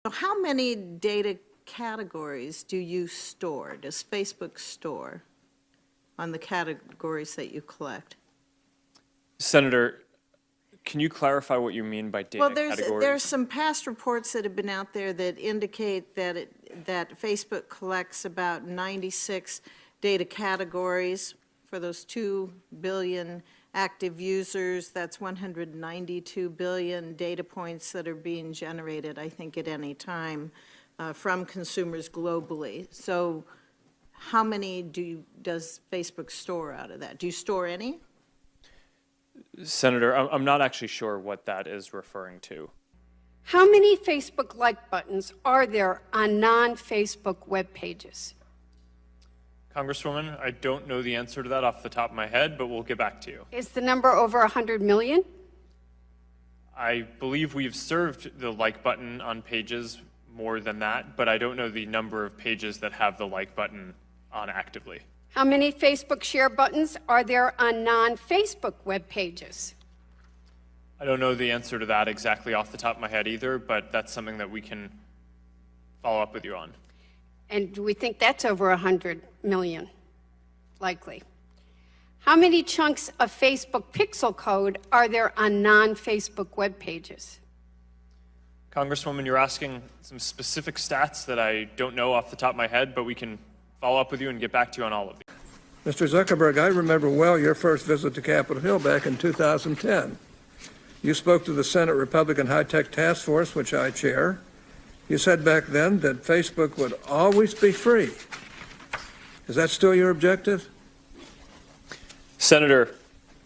So how many data categories do you store, does Facebook store on the categories that you collect? Senator, can you clarify what you mean by data categories? Well, there's some past reports that have been out there that indicate that Facebook collects about 96 data categories for those 2 billion active users. That's 192 billion data points that are being generated, I think, at any time from consumers globally. So how many does Facebook store out of that? Do you store any? Senator, I'm not actually sure what that is referring to. How many Facebook like buttons are there on non-Facebook web pages? Congresswoman, I don't know the answer to that off the top of my head, but we'll get back to you. Is the number over 100 million? I believe we've served the like button on pages more than that, but I don't know the number of pages that have the like button on actively. How many Facebook share buttons are there on non-Facebook web pages? I don't know the answer to that exactly off the top of my head either, but that's something that we can follow up with you on. And do we think that's over 100 million? Likely. How many chunks of Facebook pixel code are there on non-Facebook web pages? Congresswoman, you're asking some specific stats that I don't know off the top of my head, but we can follow up with you and get back to you on all of these. Mr. Zuckerberg, I remember well your first visit to Capitol Hill back in 2010. You spoke to the Senate Republican High-Tech Task Force, which I chair. You said back then that Facebook would always be free. Is that still your objective? Senator,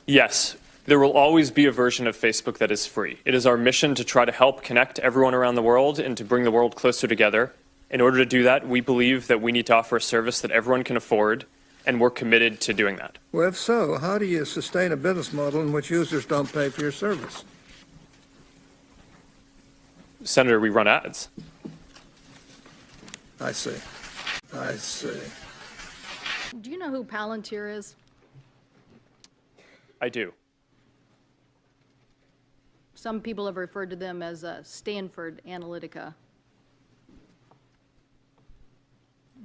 yes, there will always be a version of Facebook that is free. It is our mission to try to help connect everyone around the world and to bring the world closer together. In order to do that, we believe that we need to offer a service that everyone can afford, and we're committed to doing that. Well, if so, how do you sustain a business model in which users don't pay for your service? Senator, we run ads. I see. I see. Do you know who Palantir is? I do. Some people have referred to them as Stanford Analytica.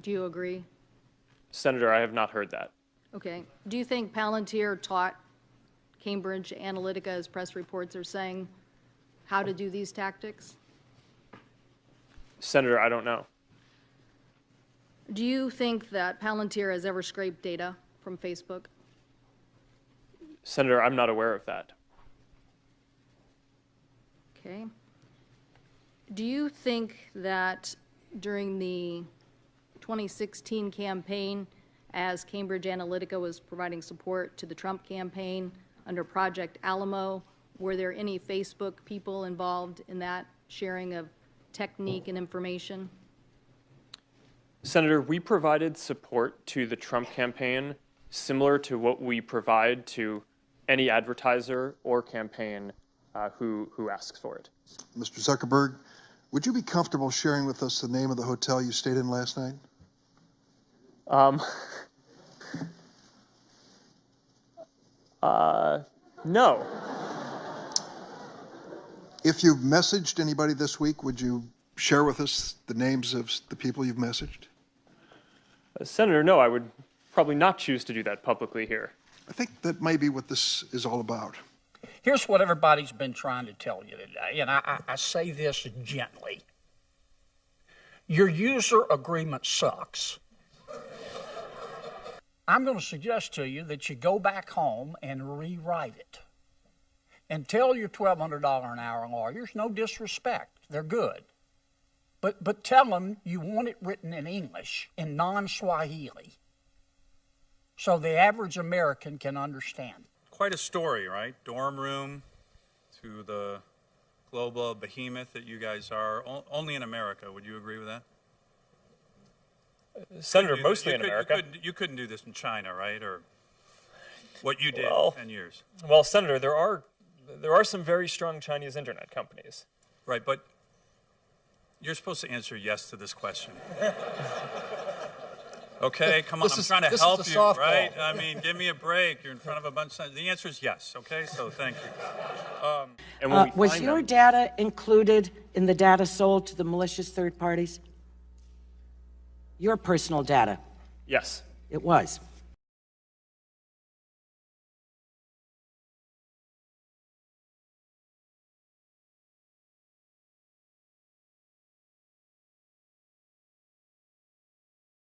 Do you agree? Senator, I have not heard that. Okay. Do you think Palantir taught Cambridge Analytica, as press reports are saying, how to do these tactics? Senator, I don't know. Do you think that Palantir has ever scraped data from Facebook? Senator, I'm not aware of that. Okay. Do you think that during the 2016 campaign, as Cambridge Analytica was providing support to the Trump campaign under Project Alamo, were there any Facebook people involved in that sharing of technique and information? Senator, we provided support to the Trump campaign similar to what we provide to any advertiser or campaign who asks for it. Mr. Zuckerberg, would you be comfortable sharing with us the name of the hotel you stayed in last night? No. If you've messaged anybody this week, would you share with us the names of the people you've messaged? Senator, no, I would probably not choose to do that publicly here. I think that may be what this is all about. Here's what everybody's been trying to tell you today, and I say this gently. Your user agreement sucks. I'm going to suggest to you that you go back home and rewrite it. And tell your $1,200 an hour lawyers, no disrespect, they're good. But tell them you want it written in English, in non-Swahili, so the average American can understand. Quite a story, right? Dorm room to the global behemoth that you guys are, only in America. Would you agree with that? Senator, mostly in America. You couldn't do this in China, right? Or what you did in 10 years. Well, Senator, there are some very strong Chinese internet companies. Right, but you're supposed to answer yes to this question. Okay, come on, I'm trying to help you, right? I mean, give me a break. You're in front of a bunch of... The answer is yes, okay? So thank you. And when we Was find your them- data included in the data sold to the malicious third parties? Your personal data? Yes. It was.